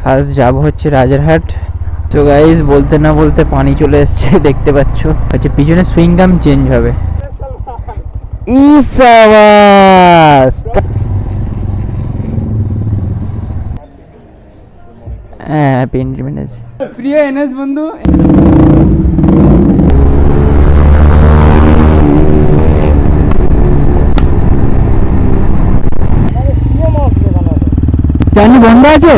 First যাব হচ্ছে রাজারহাট। তো গাইস বলতে না বলতে পানি চলে এসছে দেখতে পাচ্ছ। আচ্ছা পিছনে সুইং গাম চেঞ্জ হবে। হ্যাঁ হ্যাপি ইন্ডিপেন্ডেন্স। প্রিয় এনএস বন্ধু, জানি বন্ধ আছে।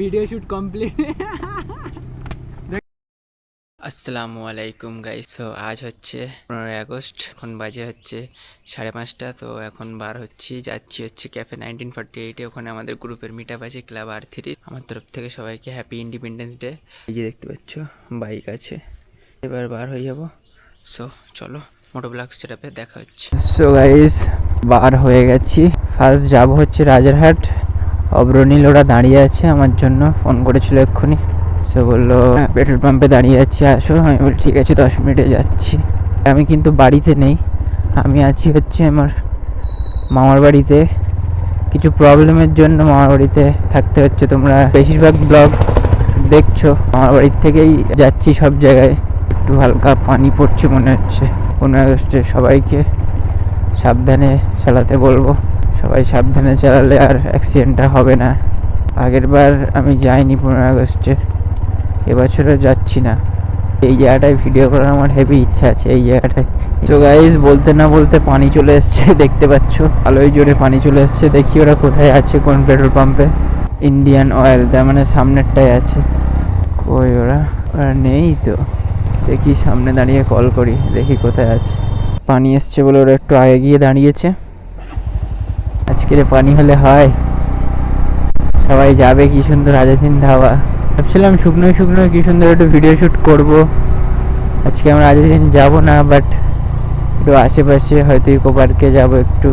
Video shoot complete. আসসালামু আলাইকুম গাইস। তো আজ হচ্ছে 15 আগস্ট, এখন বাজে হচ্ছে 5:30। তো এখন বার যাচ্ছি হচ্ছে ক্যাফে 1948-এ। ওখানে আমাদের গ্রুপের মিট আপ আছে, ক্লাব R3। আমার তরফ থেকে সবাইকে হ্যাপি ইন্ডিপেন্ডেন্স ডে। এই যে দেখতে পাচ্ছ বাইক আছে, এবার বার হয়ে যাবো। সো চলো মোটো ব্লগ সেটআপে দেখা হচ্ছে। সো গাইস বার হয়ে গেছি। ফার্স্ট যাব হচ্ছে রাজারহাট। অব্রনীল ওরা দাঁড়িয়ে আছে আমার জন্য, ফোন করেছিল এক্ষুনি। সে বললো পেট্রোল পাম্পে দাঁড়িয়ে আছি আসো। আমি বলি ঠিক আছে 10 মিনিটে যাচ্ছি। আমি কিন্তু বাড়িতে নেই, আমি আছি হচ্ছে আমার মামার বাড়িতে। কিছু প্রবলেমের জন্য মামার বাড়িতে থাকতে হচ্ছে। তোমরা বেশিরভাগ ব্লগ দেখছো, মামার বাড়ির থেকেই যাচ্ছি সব জায়গায়। একটু হালকা পানি পড়ছে মনে হচ্ছে। 15 আগস্টে সবাইকে সাবধানে চালাতে বলবো। সবাই সাবধানে চালালে আর অ্যাক্সিডেন্টটা হবে না। আগের বার আমি যাইনি 15 আগস্টে, এবছরও যাচ্ছি না। এই জায়গাটায় ভিডিও করার আমার হেভি ইচ্ছা আছে, এই জায়গাটায়। তো গাইস বলতে না বলতে পানি চলে এসছে দেখতে পাচ্ছ, আলোয় জোরে পানি চলে এসছে। দেখি ওরা কোথায় আছে, কোন পেট্রোল পাম্পে। ইন্ডিয়ান অয়েল, তার মানে সামনেরটাই আছে। কই ওরা নেই তো। দেখি সামনে দাঁড়িয়ে কল করি, দেখি কোথায় আছে। পানি এসছে বলে ওরা একটু আগে গিয়ে দাঁড়িয়েছে। আজকের পানি হলে হয়, সবাই যাবে। কি সুন্দর আজাদিন ধাবা। ভাবছিলাম শুকনো শুকনো কি সুন্দর একটু ভিডিও শ্যুট করবো। আজকে আমরা আজাদিন যাব না, বাট একটু আশেপাশে হয়তো ইকো পার্কে যাবো একটু।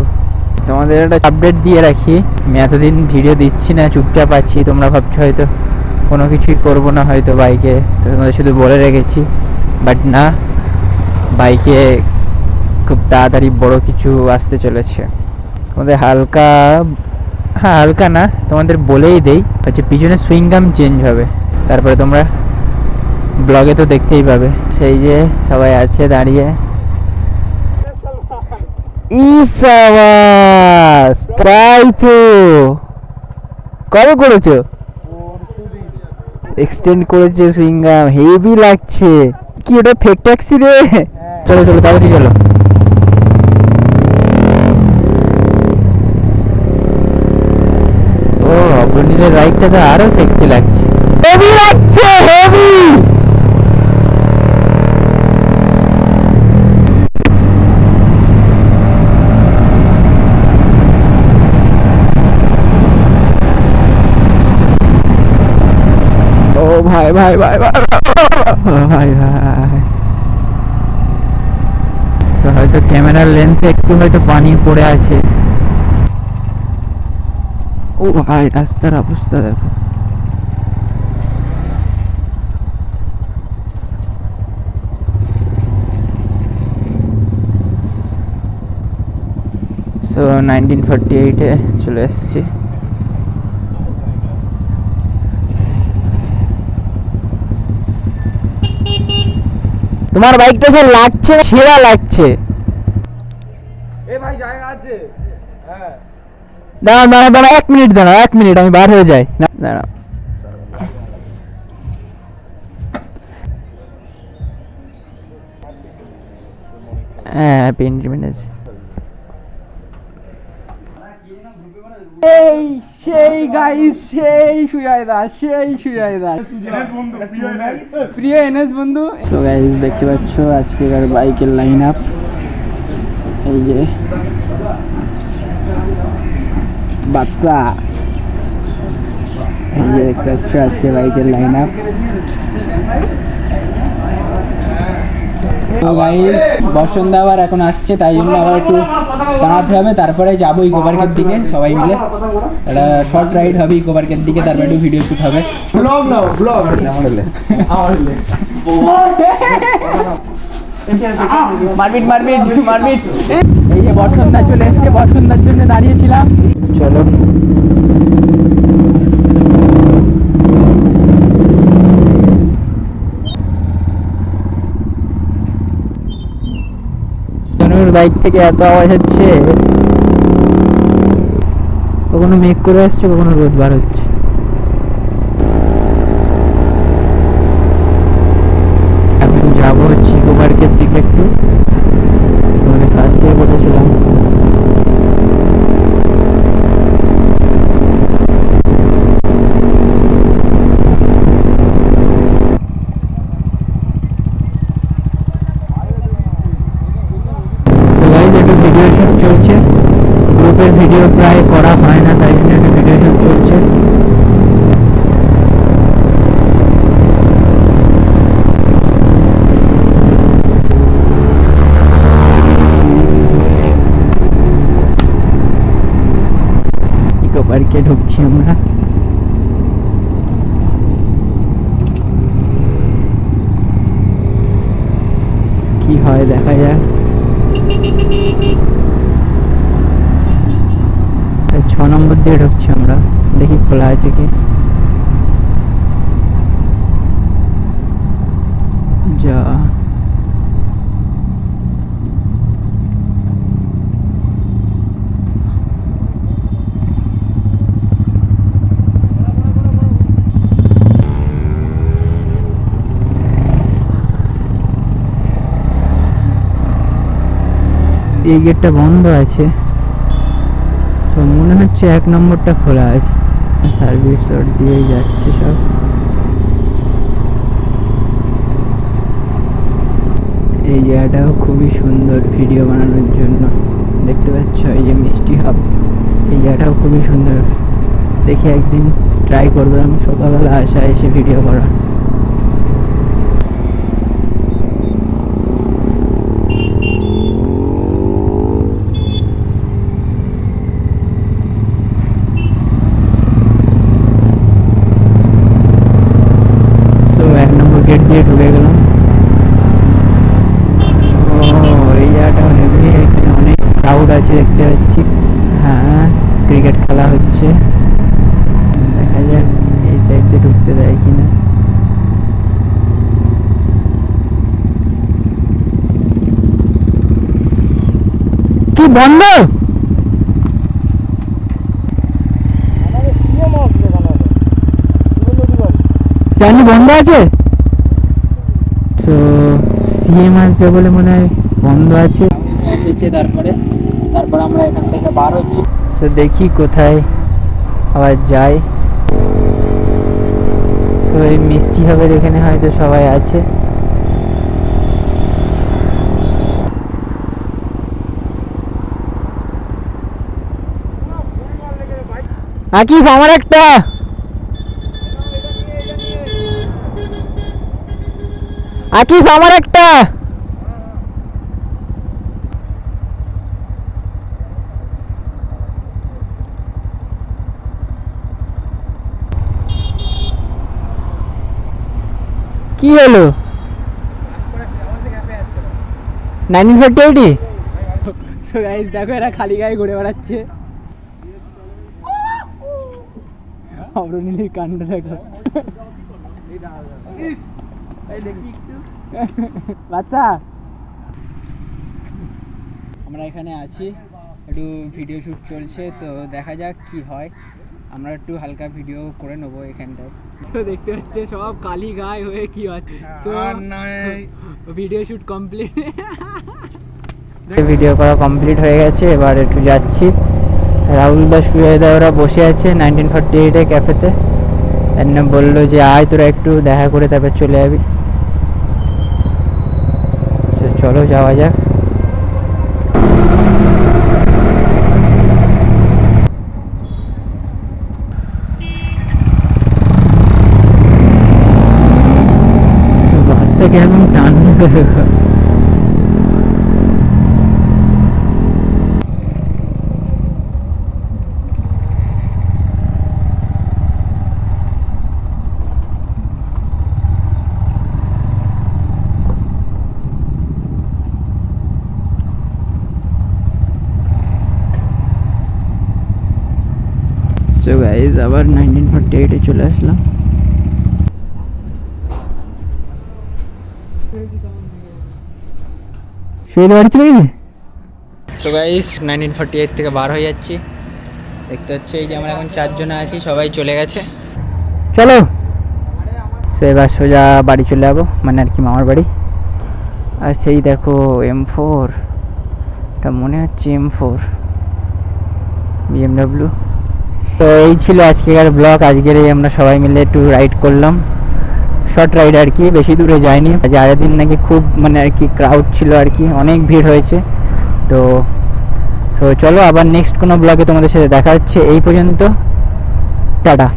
তোমাদের একটা আপডেট দিয়ে রাখি, আমি এতদিন ভিডিও দিচ্ছি না, চুপচাপ আছি। তোমরা ভাবছো হয়তো কোনো কিছুই করবো না হয়তো বাইকে, তো তোমাদের শুধু বলে রেখেছি। বাট না, বাইকে খুব তাড়াতাড়ি বড় কিছু আসতে চলেছে। তোমাদের হালকা, হ্যাঁ হালকা না, তোমাদের বলেই দেই হচ্ছে পিছনে সুইং গাম চেঞ্জ হবে। তারপরে তোমরা ব্লগে তো দেখতেই পাবে। সেই যে সবাই আছে দাঁড়িয়ে। তাই তো কবে করেছো? এক্সটেন্ড করেছে সুইং গাম, হেভি লাগছে। কি ওটা ফেক ট্যাক্সি রে? চলো চলো তাড়াতাড়ি চলো। ও অগ্রনীলের বাইকটা তো আরো সেক্সি লাগছে, হেভি লাগছে হেভি। ও ভাই ভাই ভাই ভাই ভাই ভাই। তো হয়তো ক্যামেরার লেন্সে একটু হয়তো পানি পড়ে আছে। ও ভাই রাস্তার অবস্থা দেখো। সো 1948-এ চলে এসেছি। তোমার বাইকটা যে লাগছে, সেরা লাগছে। এ ভাই জায়গা আছে। হ্যাঁ দাঁড়াও দাঁড়াও দাঁড়াও, 1 মিনিট দাঁড়াও, 1 মিনিট আমি বার হয়ে যাই। দাঁড়াও হ্যাঁ হ্যাপি ইন্ডিপেন্ডেন্স। এই সেই গাইস, সেই সুজয়দা, সেই সুজয়দা, প্রিয় এনএস বন্ধু। তো গাইস দেখতে পাচ্ছ আজকেকার বাইকের লাইন আপ। এই যে বাচ্চা, এই যে দেখতে পাচ্ছ আজকে বাইকের লাইন আপ। তো গাইস বসন্ত আবার এখন আসছে, তাই জন্য আবার একটু দাঁড়াতে হবে। তারপরে যাবো ইকো পার্কের দিকে সবাই মিলে। একটা শর্ট রাইড হবে ইকো পার্কের দিকে, তারপরে একটু ভিডিও শ্যুট হবে। ব্লগ নাও, ব্লগ মারপিট মারপিট মারপিট। এই যে বর্ষণদা চলে এসছে, বর্ষণদার জন্য দাঁড়িয়েছিলাম। চলো তনুর বাইক থেকে এত আওয়াজ হচ্ছে, কখনো মেঘ করে আসছে, কখনো রোদ বার হচ্ছে। আমি যাবো চিকো পার্কের দিকে একটু, তোমাদের ফার্স্টে বলেছিলাম। ভিডিও শুট চলছে, গ্রুপের ভিডিও প্রায় করা হয় না, তাই জন্য একটা ভিডিও শুট চলছে। ইকো পার্কে ঢুকছি আমরা। কি হয় দেখা যাক। 6 নম্বর দিয়ে ঢুকছি আমরা, দেখি খোলা আছে কি। যা এই গেটটা বন্ধ আছে, তো মনে হচ্ছে 1 নম্বরটা খোলা আছে। সার্ভিস রোড দিয়ে যাচ্ছে সব। এই জায়গাটাও খুবই সুন্দর ভিডিও বানানোর জন্য, দেখতে পাচ্ছ এই যে মিষ্টি হাব, এই জায়গাটাও খুবই সুন্দর। দেখি একদিন ট্রাই করলাম সকালবেলা আসা এসে ভিডিও করা। গেট দিয়ে ঢুকে গেলাম। ও এই জায়গাটা হেভি, এখানে অনেক ক্রাউড আছে দেখতে পাচ্ছি। হ্যাঁ ক্রিকেট খেলা হচ্ছে, দেখা যাক এই সাইড দিয়ে ঢুকতে দেয় কিনা। কি বন্ধ? জানি বন্ধ আছে, তো সিএম আসবে বলে মনে হয় বন্ধ আছে। তারপর আমরা এখান থেকে বার হচ্ছি, সো দেখি কোথায় আবার যাই। সো এই মিষ্টি হাবের এখানে হয়তো সবাই আছে। আকিফ আমার একটা, আকিফ আমার একটা। কি হলো 1948? সো গাইস দেখো এরা খালি গায়ে ঘুরে বেড়াচ্ছে। অবরনীলির কাণ্ড দেখো। বাচ্চা আমরা এখানে আছি, একটু ভিডিও শ্যুট চলছে, তো দেখা যাক কি হয়। আমরা একটু হালকা ভিডিও করে নেবো এখানটায়। তো দেখতে হচ্ছে সব কালি গায়ে হয়ে কি হচ্ছে। ভিডিও শ্যুট কমপ্লিট, ভিডিও করা কমপ্লিট হয়ে গেছে। এবার একটু যাচ্ছি, রাহুল দা সুজয় ওরা বসে আছে 1948 ক্যাফেতে। এনে বললো যে আয় তোরা একটু দেখা করে তারপর চলে যাবি। চলো যাওয়া যাক। বাচ্চাকে এখন টানবে। সো গাইজ আবার 1948-এ চলে আসলাম। সেই বাড়ি চলে গেছে। সো গাইজ 1948 থেকে বার হয়ে যাচ্ছি। দেখতে হচ্ছে এই যে আমরা এখন 4 জন আছি, সবাই চলে গেছে। চলো সো এবার সোজা বাড়ি চলে যাবো, মানে আর কি মামার বাড়ি। আর সেই দেখো M4, এটা মনে হচ্ছে M4 BMW। তো এই ছিল আজকের ব্লগ। আজকের এই আমরা সবাই মিলে একটু রাইড করলাম, শর্ট রাইড আর কি, বেশি দূরে যায়নি। আগের দিন নাকি খুব মানে আর কি ক্রাউড ছিল আর কি, অনেক ভিড় হয়েছে। তো সো চলো আবার নেক্সট কোনো ব্লগে তোমাদের সাথে দেখা হচ্ছে। এই পর্যন্ত টাটা।